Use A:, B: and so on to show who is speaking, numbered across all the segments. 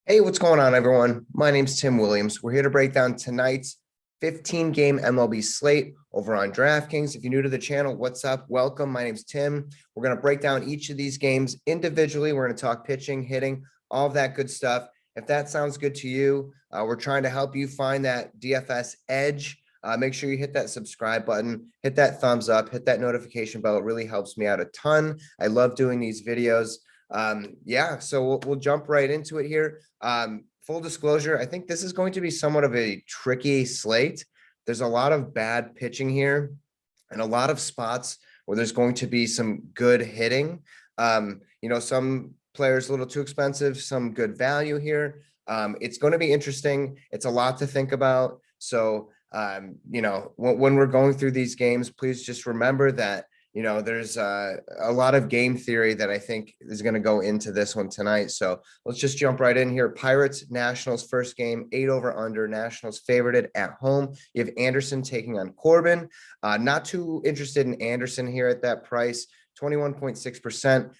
A: Hey, what's going on, everyone? My name's Tim Williams. We're here to break down tonight's 15-game MLB slate over on DraftKings. If you're new to the channel, what's up? Welcome. My name's Tim. We're going to break down each of these games individually. We're going to talk pitching, hitting, all of that good stuff. If that sounds good to you, we're trying to help you find that DFS edge. Make sure you hit that subscribe button, hit that thumbs up, hit that notification bell. It really helps me out a ton. I love doing these videos. Yeah, so we'll jump right into it here. Full disclosure, I think this is going to be somewhat of a tricky slate. There's a lot of bad pitching here and a lot of spots where there's going to be some good hitting. Some players a little too expensive, some good value here. It's going to be interesting. It's a lot to think about. So, when we're going through these games, please just remember that there's a lot of game theory that I think is going to go into this one tonight. So let's just jump right in here. Pirates, Nationals, first game, 8 over under. Nationals favorited at home. You have Anderson taking on Corbin. Not too interested in Anderson here at that price, 21.6%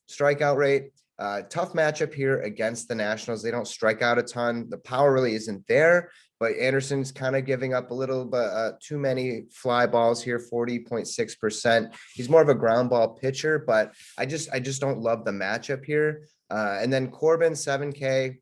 A: strikeout rate. Tough matchup here against the Nationals. They don't strike out a ton. The power really isn't there, but Anderson's kind of giving up a little bit too many fly balls here, 40.6%. He's more of a ground ball pitcher, but I just don't love the matchup here. And then Corbin, 7K.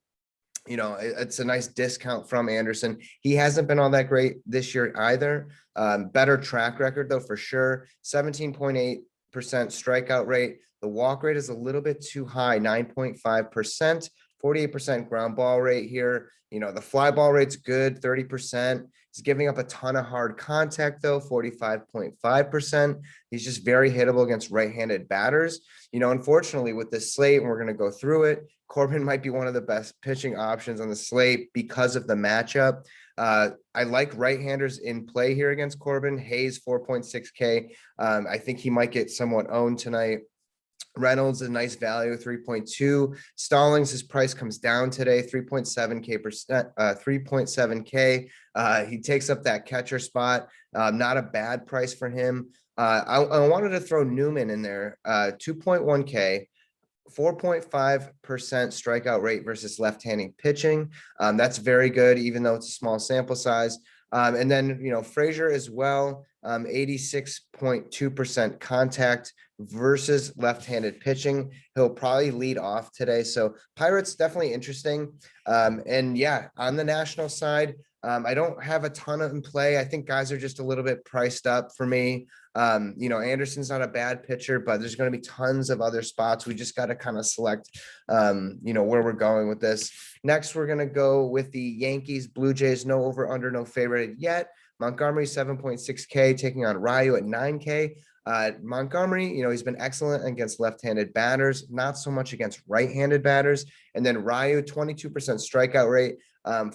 A: It's a nice discount from Anderson. He hasn't been all that great this year either. Better track record, though, for sure. 17.8% strikeout rate. The walk rate is a little bit too high, 9.5%, 48% ground ball rate here. The fly ball rate's good, 30%. He's giving up a ton of hard contact, though, 45.5%. He's just very hittable against right-handed batters. Unfortunately, with this slate, and we're going to go through it, Corbin might be one of the best pitching options on the slate because of the matchup. I like right-handers in play here against Corbin. Hayes, 4.6K. I think he might get somewhat owned tonight. Reynolds, a nice value, 3.2. Stallings, his price comes down today, 3.7K. He takes up that catcher spot. Not a bad price for him. I wanted to throw Newman in there, 2.1K. 4.5% strikeout rate versus left-handed pitching. That's very good, even though it's a small sample size. And then, Frazier as well, 86.2% contact versus left-handed pitching. He'll probably lead off today. So Pirates definitely interesting. And yeah, on the national side, I don't have a ton of in play. I think guys are just a little bit priced up for me. Anderson's not a bad pitcher, but there's going to be tons of other spots. We just got to kind of select, where we're going with this. Next, we're going to go with the Yankees, Blue Jays, no over, under, no favorite yet. Montgomery, 7.6K, taking on Ryu at 9K. Montgomery, he's been excellent against left-handed batters, not so much against right-handed batters. And then Ryu, 22% strikeout rate.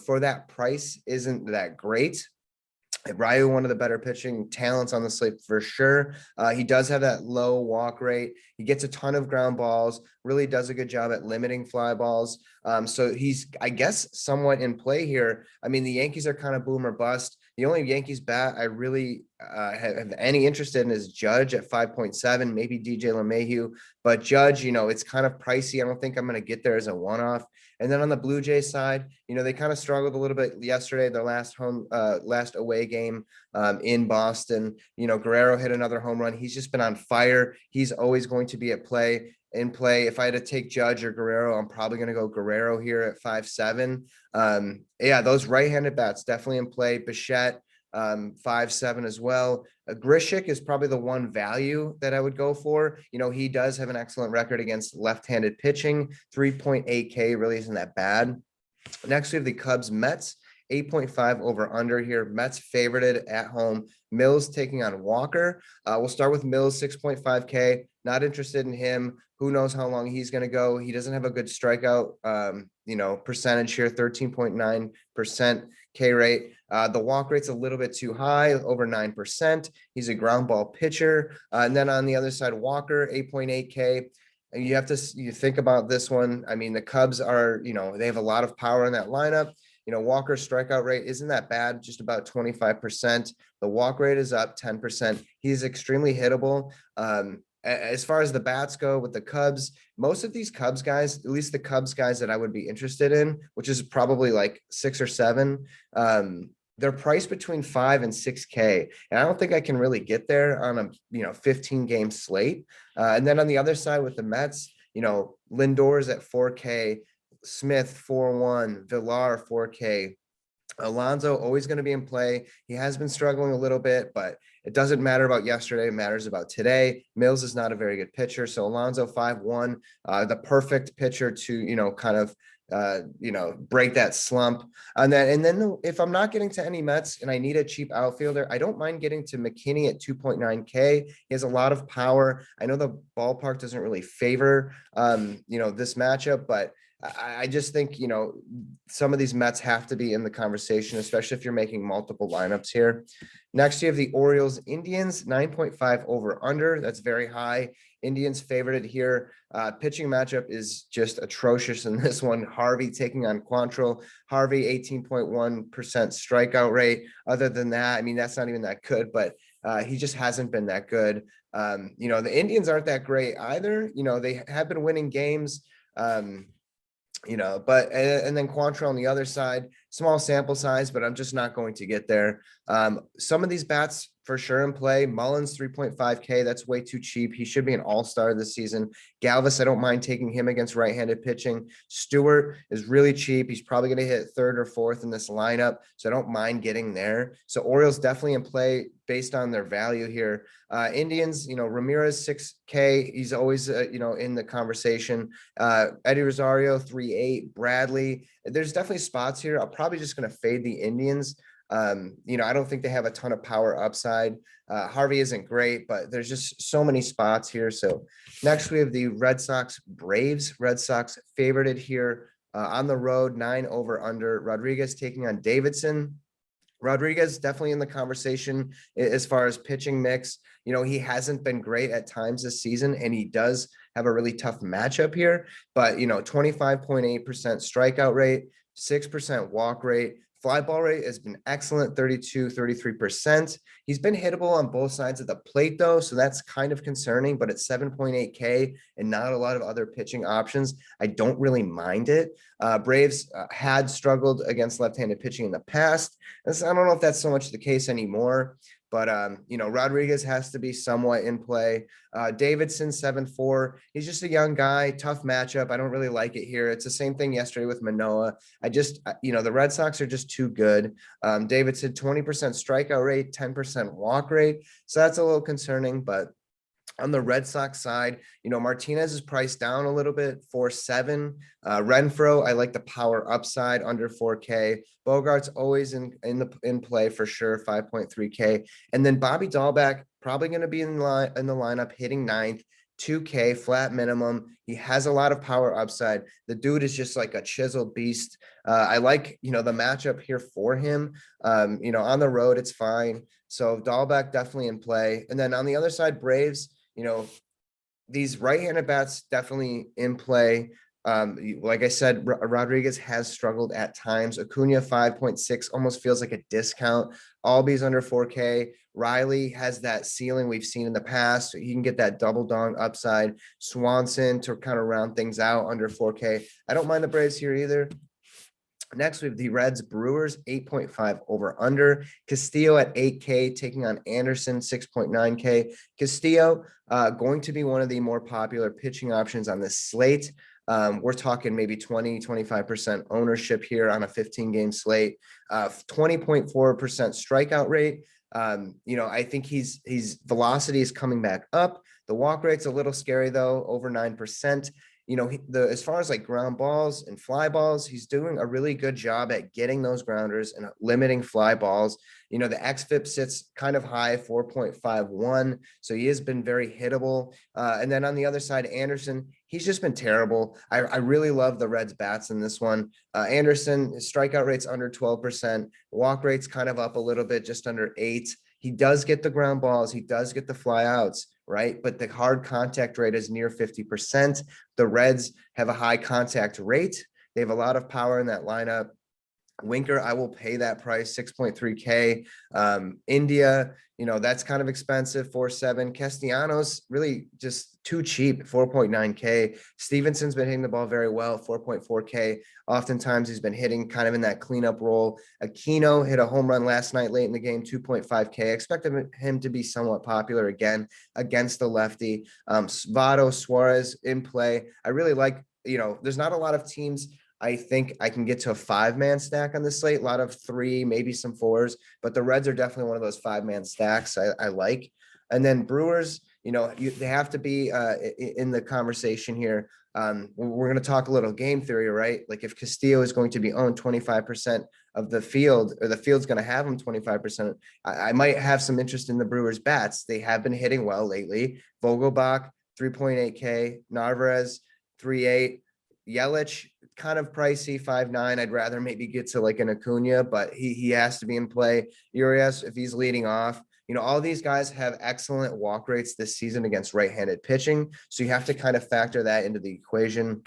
A: For that price isn't that great. Ryu, one of the better pitching talents on the slate for sure. He does have that low walk rate. He gets a ton of ground balls, really does a good job at limiting fly balls. So he's, I guess, somewhat in play here. I mean, the Yankees are kind of boom or bust. The only Yankees bat I really have any interest in is Judge at 5.7, maybe DJ LeMahieu. But Judge, it's kind of pricey. I don't think I'm going to get there as a one-off. And then on the Blue Jays side, they kind of struggled a little bit yesterday, their last away game in Boston. Guerrero hit another home run. He's just been on fire. He's always going to be in play. If I had to take Judge or Guerrero, I'm probably going to go Guerrero here at 5.7. Yeah, those right-handed bats definitely in play. Bichette, 5.7 as well. Grishik is probably the one value that I would go for. He does have an excellent record against left-handed pitching. 3.8K really isn't that bad. Next, we have the Cubs, Mets, 8.5 over under here. Mets favorited at home. Mills taking on Walker. We'll start with Mills, 6.5K. Not interested in him. Who knows how long he's going to go. He doesn't have a good strikeout, percentage here, 13.9% K rate. The walk rate's a little bit too high, over 9%. He's a ground ball pitcher. And then on the other side, Walker, 8.8K. And you think about this one. I mean, the Cubs are, they have a lot of power in that lineup. Walker's strikeout rate isn't that bad, just about 25%. The walk rate is up 10%. He's extremely hittable. As far as the bats go with the Cubs, most of these Cubs guys, at least the Cubs guys that I would be interested in, which is probably like 6 or 7, they're priced between 5 and 6K. And I don't think I can really get there on a 15 game slate. And then on the other side with the Mets, Lindor's at 4K, Smith 4-1, Villar 4K. Alonso always going to be in play. He has been struggling a little bit, but it doesn't matter about yesterday. It matters about today. Mills is not a very good pitcher. So Alonso 5-1, the perfect pitcher to, kind of, break that slump. And then if I'm not getting to any Mets and I need a cheap outfielder, I don't mind getting to McKinney at 2.9K. He has a lot of power. I know the ballpark doesn't really favor, this matchup, but I just think, some of these Mets have to be in the conversation, especially if you're making multiple lineups here. Next, you have the Orioles Indians, 9.5 over under. That's very high. Indians favored here. Pitching matchup is just atrocious in this one. Harvey taking on Quantrill. Harvey, 18.1% strikeout rate. Other than that, I mean, that's not even that good, but he just hasn't been that good. The Indians aren't that great either. They have been winning games. But and then Quantrill on the other side, small sample size, but I'm just not going to get there. Some of these bats for sure in play. Mullins 3.5K, that's way too cheap. He should be an all-star this season. Galvis, I don't mind taking him against right-handed pitching. Stewart is really cheap. He's probably going to hit 3rd or 4th in this lineup, so I don't mind getting there. So Orioles definitely in play based on their value here. Indians, Ramirez 6K. He's always, in the conversation. Eddie Rosario 3.8. Bradley. There's definitely spots here. I'm probably just going to fade the Indians. I don't think they have a ton of power upside. Harvey isn't great, but there's just so many spots here. So next we have the Red Sox Braves. Red Sox favorited here on the road, 9 over under. Rodriguez taking on Davidson. Rodriguez definitely in the conversation as far as pitching mix. He hasn't been great at times this season, and he does have a really tough matchup here. But 25.8% strikeout rate, 6% walk rate. Fly ball rate has been excellent, 33%. He's been hittable on both sides of the plate, though, so that's kind of concerning, but at 7.8K and not a lot of other pitching options, I don't really mind it. Braves had struggled against left-handed pitching in the past. I don't know if that's so much the case anymore. But, Rodriguez has to be somewhat in play. Davidson 7-4. He's just a young guy, tough matchup. I don't really like it here. It's the same thing yesterday with Manoah. The Red Sox are just too good. Davidson 20% strikeout rate, 10% walk rate. So that's a little concerning, but on the Red Sox side, Martinez is priced down a little bit, 4.7. Renfroe, I like the power upside under 4K. Bogart's always in play for sure, 5.3K. And then Bobby Dahlbeck probably going to be in the lineup, hitting 9th, 2K flat minimum. He has a lot of power upside. The dude is just like a chiseled beast. I like, the matchup here for him. On the road, it's fine. So Dahlbeck definitely in play. And then on the other side, Braves, these right-handed bats definitely in play. Like I said, Rodriguez has struggled at times. Acuna 5.6 almost feels like a discount. Albies under 4K. Riley has that ceiling we've seen in the past. He can get that double dong upside. Swanson to kind of round things out under 4K. I don't mind the Braves here either. Next, we have the Reds Brewers, 8.5 over under. Castillo at 8K, taking on Anderson, 6.9K. Castillo, going to be one of the more popular pitching options on this slate. We're talking maybe 25% ownership here on a 15-game slate. 20.4% strikeout rate. I think his velocity is coming back up. The walk rate's a little scary, though, over 9%. As far as like ground balls and fly balls, he's doing a really good job at getting those grounders and limiting fly balls. The xFIP sits kind of high, 4.51. So he has been very hittable. And then on the other side, Anderson, he's just been terrible. I really love the Reds bats in this one. Anderson, his strikeout rate's under 12%. Walk rate's kind of up a little bit, just under 8. He does get the ground balls. He does get the flyouts, right? But the hard contact rate is near 50%. The Reds have a high contact rate. They have a lot of power in that lineup. Winker, I will pay that price, 6.3K. India, that's kind of expensive, 4.7. Castellanos, really just too cheap, 4.9K. Stevenson's been hitting the ball very well, 4.4K. Oftentimes he's been hitting kind of in that cleanup role. Aquino hit a home run last night late in the game, 2.5K. I expected him to be somewhat popular again against the lefty. Votto, Suarez in play. I really like, there's not a lot of teams I think I can get to a 5-man stack on this slate. A lot of 3, maybe some 4s, but the Reds are definitely one of those 5-man stacks I like. And then Brewers, they have to be in the conversation here. We're going to talk a little game theory, right? Like if Castillo is going to be owned 25% of the field, or the field's going to have him 25%, I might have some interest in the Brewers bats. They have been hitting well lately. Vogelbach, 3.8K, Narvaez, 3.8, Yelich, kind of pricey, 5.9. I'd rather maybe get to like an Acuna, but he has to be in play. Urias, if he's leading off, all these guys have excellent walk rates this season against right-handed pitching. So you have to kind of factor that into the equation.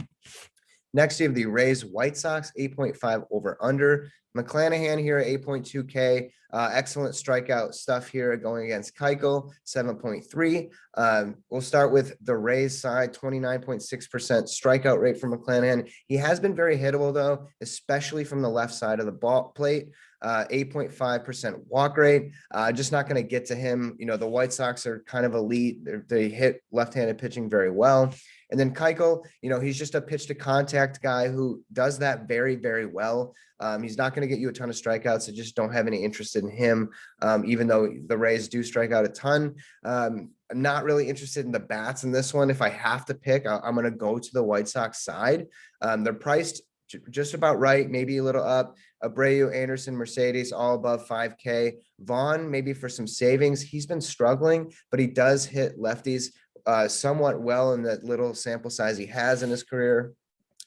A: Next, you have the Rays White Sox, 8.5 over under. McClanahan here at 8.2K. Excellent strikeout stuff here going against Keuchel, 7.3. We'll start with the Rays side, 29.6% strikeout rate for McClanahan. He has been very hittable, though, especially from the left side of the ball plate. 8.5% walk rate. Just not going to get to him. The White Sox are kind of elite. They hit left-handed pitching very well. And then Keuchel, he's just a pitch to contact guy who does that very, very well. He's not going to get you a ton of strikeouts. I just don't have any interest in him, even though the Rays do strike out a ton. I'm not really interested in the bats in this one. If I have to pick, I'm going to go to the White Sox side. They're priced just about right, maybe a little up. Abreu, Anderson, Mercedes, all above 5K. Vaughn, maybe for some savings. He's been struggling, but he does hit lefties somewhat well in that little sample size he has in his career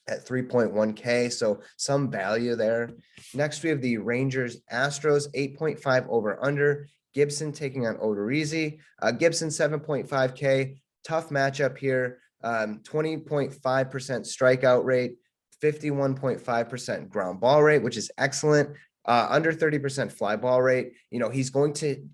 A: at 3.1K. So some value there. Next, we have the Rangers Astros, 8.5 over under. Gibson taking on Odorizzi. Gibson, 7.5K. Tough matchup here. 20.5% strikeout rate, 51.5% ground ball rate, which is excellent. Under 30% fly ball rate. He's going to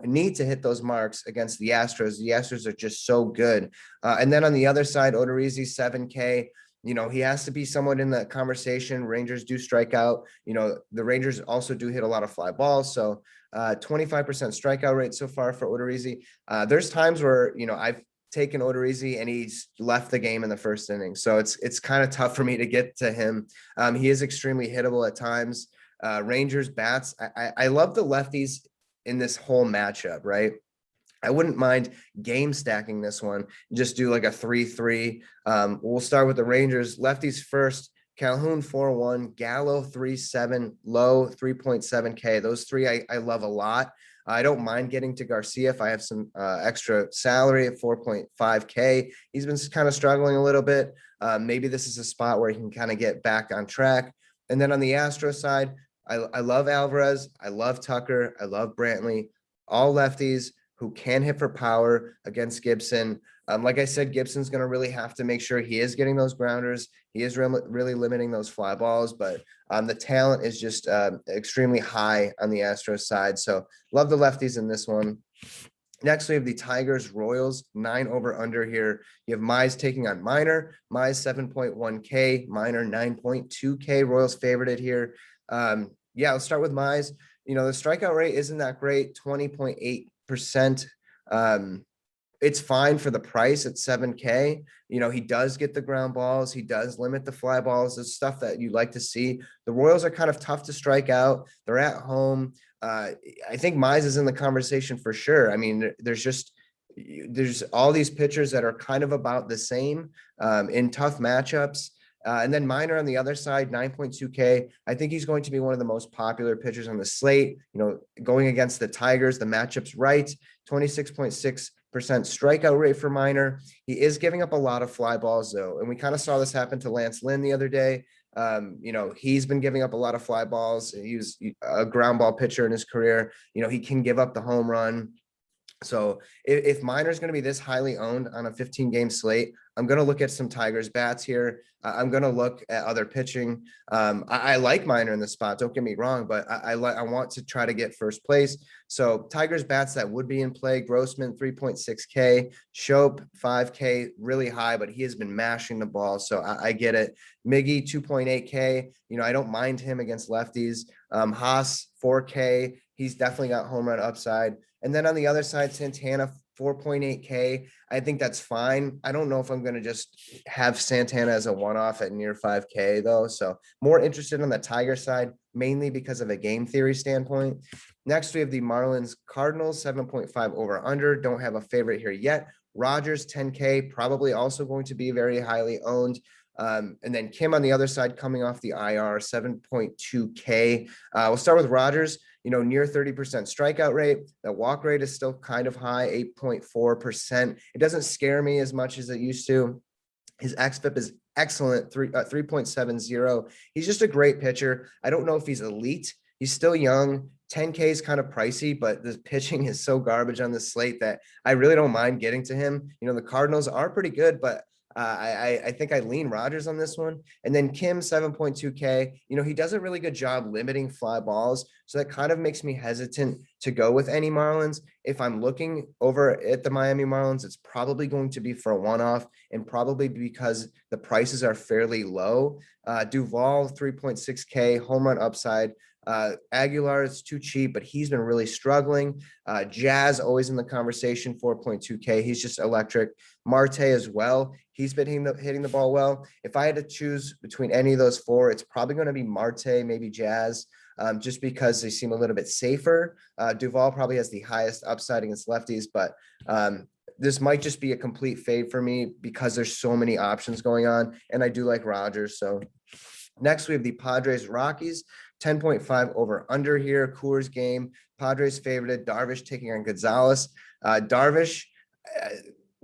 A: need to hit those marks against the Astros. The Astros are just so good. And then on the other side, Odorizzi, 7K. He has to be somewhat in the conversation. Rangers do strike out. The Rangers also do hit a lot of fly balls. So 25% strikeout rate so far for Odorizzi. There's times where, I've taken Odorizzi and he's left the game in the first inning. So it's kind of tough for me to get to him. He is extremely hittable at times. Rangers bats. I love the lefties in this whole matchup, right? I wouldn't mind game stacking this one. Just do like a 3-3. We'll start with the Rangers. Lefties first. Calhoun 4.1, Gallo 3.7, Lowe 3.7K. Those three I love a lot. I don't mind getting to Garcia if I have some extra salary at 4.5K. He's been kind of struggling a little bit. Maybe this is a spot where he can kind of get back on track. And then on the Astro side, I love Alvarez. I love Tucker. I love Brantley. All lefties who can hit for power against Gibson. Like I said, Gibson's going to really have to make sure he is getting those grounders. He is really limiting those fly balls, but the talent is just extremely high on the Astros side. So love the lefties in this one. Next, we have the Tigers Royals, 9 over under here. You have Mize taking on Minor. Mize 7.1K, Minor 9.2K. Royals favored it here. Let's start with Mize. The strikeout rate isn't that great, 20.8%. It's fine for the price at 7K. He does get the ground balls. He does limit the fly balls. It's stuff that you like to see. The Royals are kind of tough to strike out. They're at home. I think Mize is in the conversation for sure. I mean, there's all these pitchers that are kind of about the same in tough matchups. And then Minor on the other side, 9.2K. I think he's going to be one of the most popular pitchers on the slate. Going against the Tigers, the matchup's right. 26.6% strikeout rate for Minor. He is giving up a lot of fly balls, though. And we kind of saw this happen to Lance Lynn the other day. He's been giving up a lot of fly balls. He was a ground ball pitcher in his career. He can give up the home run. So if Minor is going to be this highly owned on a 15-game slate, I'm going to look at some Tigers bats here. I'm going to look at other pitching. I like Minor in the spot. Don't get me wrong, but I want to try to get first place. So Tigers bats that would be in play: Grossman 3.6K, Shope 5K, really high, but he has been mashing the ball, so I get it. Miggy 2.8K. I don't mind him against lefties. Haas 4K. He's definitely got home run upside. And then on the other side, Santana 4.8K. I think that's fine. I don't know if I'm going to just have Santana as a one-off at near 5K though. So more interested on the Tiger side, mainly because of a game theory standpoint. Next, we have the Marlins Cardinals 7.5 over under. Don't have a favorite here yet. Rogers 10K, probably also going to be very highly owned. And then Kim on the other side coming off the IR 7.2K. We'll start with Rogers. Near 30% strikeout rate. The walk rate is still kind of high, 8.4%. It doesn't scare me as much as it used to. His xFIP is excellent, 3.70. He's just a great pitcher. I don't know if he's elite. He's still young. 10K is kind of pricey, but the pitching is so garbage on the slate that I really don't mind getting to him. The Cardinals are pretty good, but I think I lean Rogers on this one. And then Kim 7.2K, he does a really good job limiting fly balls. So that kind of makes me hesitant to go with any Marlins. If I'm looking over at the Miami Marlins, it's probably going to be for a one-off, and probably because the prices are fairly low. Duvall 3.6K, home run upside. Aguilar is too cheap, but he's been really struggling. Jazz always in the conversation, 4.2K. He's just electric. Marte as well. He's been hitting the ball well. If I had to choose between any of those four, it's probably going to be Marte, maybe Jazz, just because they seem a little bit safer. Duvall probably has the highest upside against lefties, but this might just be a complete fade for me because there's so many options going on, and I do like Rogers. So next we have the Padres Rockies. 10.5 over under here. Coors game. Padres favorited. Darvish taking on Gonzalez. Darvish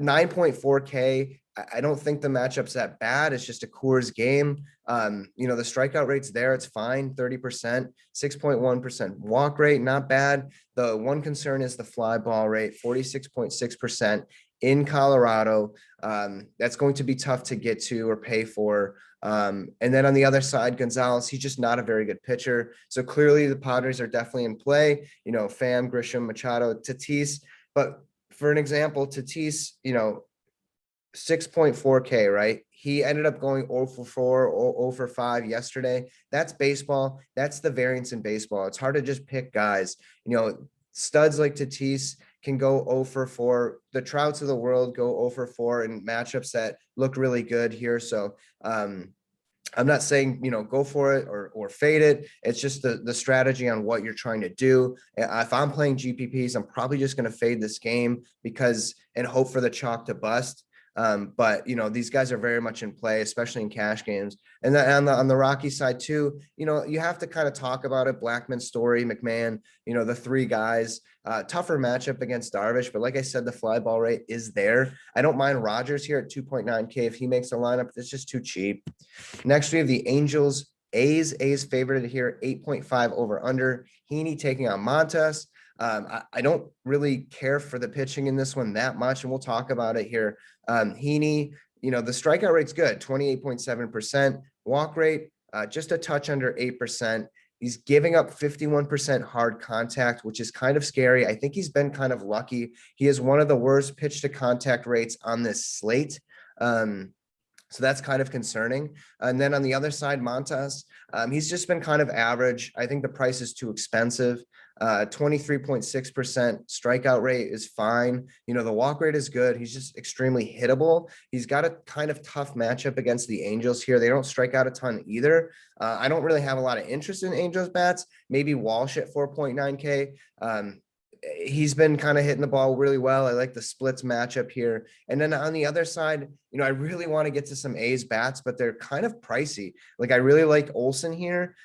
A: 9.4K. I don't think the matchup's that bad. It's just a Coors game. The strikeout rate's there. It's fine. 30%, 6.1% walk rate. Not bad. The one concern is the fly ball rate, 46.6% in Colorado. That's going to be tough to get to or pay for. And then on the other side, Gonzalez, he's just not a very good pitcher. So clearly the Padres are definitely in play, Pham, Grisham, Machado, Tatis. But for an example, Tatis, 6.4K, right? He ended up going 0 for 4, 0 for 5 yesterday. That's baseball. That's the variance in baseball. It's hard to just pick guys. Studs like Tatis can go 0 for 4. The Trouts of the world go 0 for 4 in matchups that look really good here. So I'm not saying, go for it or fade it. It's just the strategy on what you're trying to do. If I'm playing GPPs, I'm probably just going to fade this game and hope for the chalk to bust. But these guys are very much in play, especially in cash games. And then on the Rocky side too, you have to kind of talk about it. Blackman, Story, McMahon, the three guys, tougher matchup against Darvish. But like I said, the fly ball rate is there. I don't mind Rogers here at 2.9K. If he makes the lineup, it's just too cheap. Next, we have the Angels. A's favored here, 8.5 over under. Heaney taking on Montas. I don't really care for the pitching in this one that much, and we'll talk about it here. Heaney, the strikeout rate's good, 28.7%. Walk rate, just a touch under 8%. He's giving up 51% hard contact, which is kind of scary. I think he's been kind of lucky. He has one of the worst pitch to contact rates on this slate. So that's kind of concerning. And then on the other side, Montas, he's just been kind of average. I think the price is too expensive. 23.6% strikeout rate is fine. The walk rate is good. He's just extremely hittable. He's got a kind of tough matchup against the Angels here. They don't strike out a ton either. I don't really have a lot of interest in Angels bats. Maybe Walsh at 4.9K. He's been kind of hitting the ball really well. I like the splits matchup here. And then on the other side, I really want to get to some A's bats, but they're kind of pricey. Like I really like Olsen here.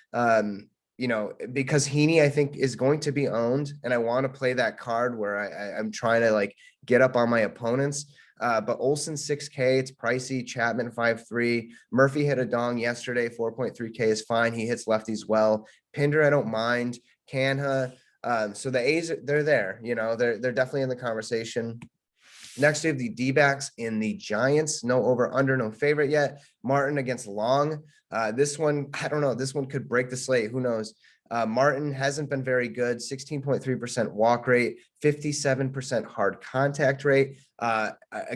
A: Because Heaney, I think, is going to be owned, and I want to play that card where I'm trying to get up on my opponents. But Olsen 6K, it's pricey. Chapman 5.3. Murphy hit a dong yesterday, 4.3K is fine. He hits lefties well. Pinder, I don't mind. Canha. So the A's, they're there. They're definitely in the conversation. Next, we have the D-backs in the Giants. No over under, no favorite yet. Martin against Long. This one, I don't know. This one could break the slate. Who knows? Martin hasn't been very good. 16.3% walk rate, 57% hard contact rate.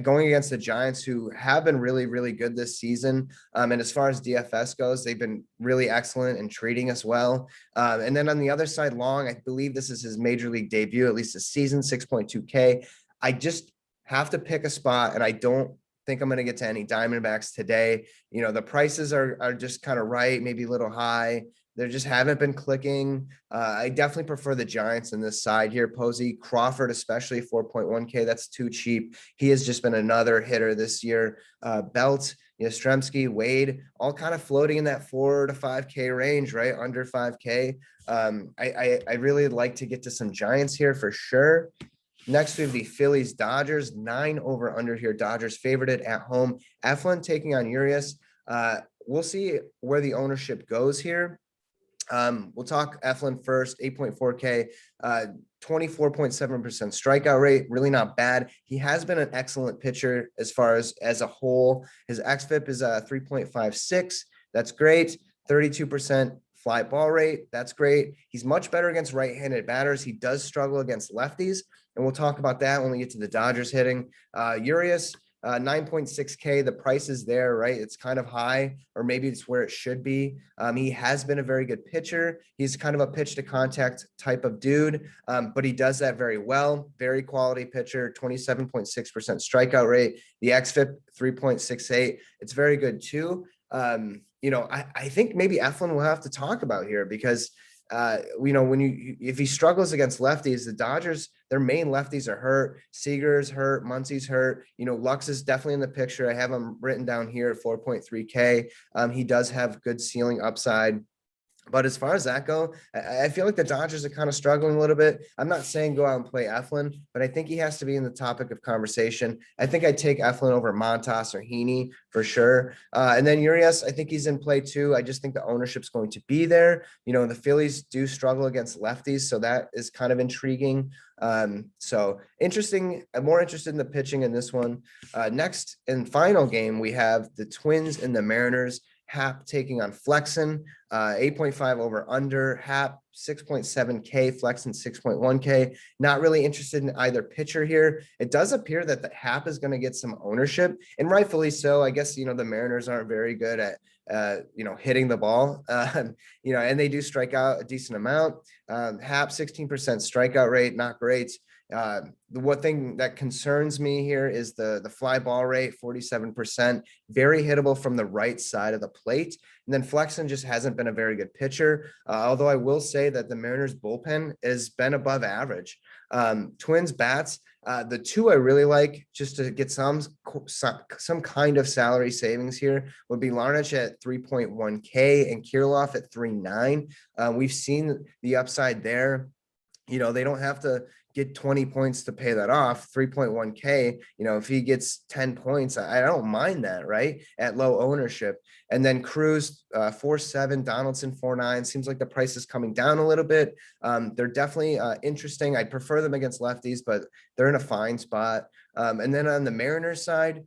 A: Going against the Giants, who have been really, really good this season. And as far as DFS goes, they've been really excellent and treating us well. And then on the other side, Long, I believe this is his major league debut, at least this season, 6.2K. I just have to pick a spot, and I don't think I'm going to get to any Diamondbacks today. You know, the prices are just kind of right, maybe a little high. They just haven't been clicking. I definitely prefer the Giants in this side here. Posey, Crawford, especially 4.1K. That's too cheap. He has just been another hitter this year. Belt, Yastrzemski, Wade, all kind of floating in that 4 to 5K range, right? Under 5K. I really like to get to some Giants here for sure. Next, we have the Phillies Dodgers, 9 over under here. Dodgers favored it at home. Eflin taking on Urias. We'll see where the ownership goes here. We'll talk Eflin first, 8.4K, 24.7% strikeout rate, really not bad. He has been an excellent pitcher as far as a whole. His xFIP is 3.56. That's great. 32% fly ball rate. That's great. He's much better against right-handed batters. He does struggle against lefties, and we'll talk about that when we get to the Dodgers hitting. Urias, 9.6K. The price is there, right? It's kind of high, or maybe it's where it should be. He has been a very good pitcher. He's kind of a pitch to contact type of dude, but he does that very well. Very quality pitcher, 27.6% strikeout rate. The xFIP 3.68. It's very good too. I think maybe Eflin will have to talk about here because if he struggles against lefties, the Dodgers, their main lefties are hurt. Seager's hurt, Muncy's hurt. Lux is definitely in the picture. I have him written down here at 4.3K. He does have good ceiling upside. But as far as that go, I feel like the Dodgers are kind of struggling a little bit. I'm not saying go out and play Eflin, but I think he has to be in the topic of conversation. I think I'd take Eflin over Montas or Heaney for sure. And then Urias, I think he's in play too. I just think the ownership's going to be there. The Phillies do struggle against lefties, so that is kind of intriguing. So interesting. I'm more interested in the pitching in this one. Next and final game, we have the Twins and the Mariners. Hap taking on Flexen, 8.5 over under. Hap 6.7K, Flexen 6.1K. Not really interested in either pitcher here. It does appear that the Hap is going to get some ownership, and rightfully so. I guess the Mariners aren't very good at hitting the ball, and they do strike out a decent amount. Hap 16% strikeout rate, not great. The one thing that concerns me here is the fly ball rate, 47%, very hittable from the right side of the plate. And then Flexen just hasn't been a very good pitcher. Although I will say that the Mariners bullpen has been above average. Twins bats, the two I really like just to get some kind of salary savings here would be Larnach at 3.1K and Kirilloff at 3.9. We've seen the upside there. They don't have to get 20 points to pay that off. 3.1K, if he gets 10 points, I don't mind that, right? At low ownership. And then Cruz, 4.7, Donaldson, 4.9. Seems like the price is coming down a little bit. They're definitely interesting. I prefer them against lefties, but they're in a fine spot. And then on the Mariners side,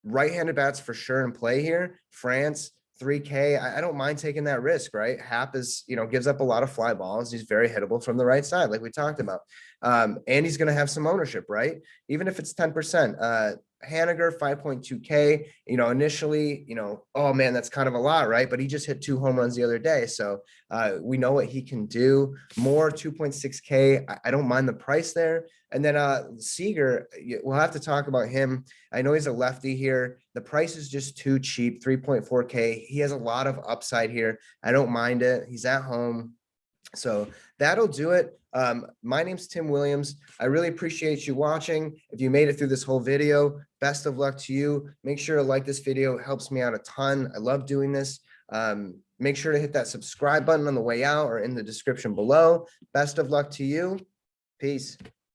A: right-handed bats for sure in play here. France, 3K. I don't mind taking that risk, right? Hap is, gives up a lot of fly balls. He's very hittable from the right side, like we talked about. And he's going to have some ownership, right? Even if it's 10%. Haniger, 5.2K, initially, oh man, that's kind of a lot, right? But he just hit 2 home runs the other day. So we know what he can do. More, 2.6K. I don't mind the price there. And then Seager, we'll have to talk about him. I know he's a lefty here. The price is just too cheap, 3.4K. He has a lot of upside here. I don't mind it. He's at home. So that'll do it. My name's Tim Williams. I really appreciate you watching. If you made it through this whole video, best of luck to you. Make sure to like this video. It helps me out a ton. I love doing this. Make sure to hit that subscribe button on the way out or in the description below. Best of luck to you. Peace.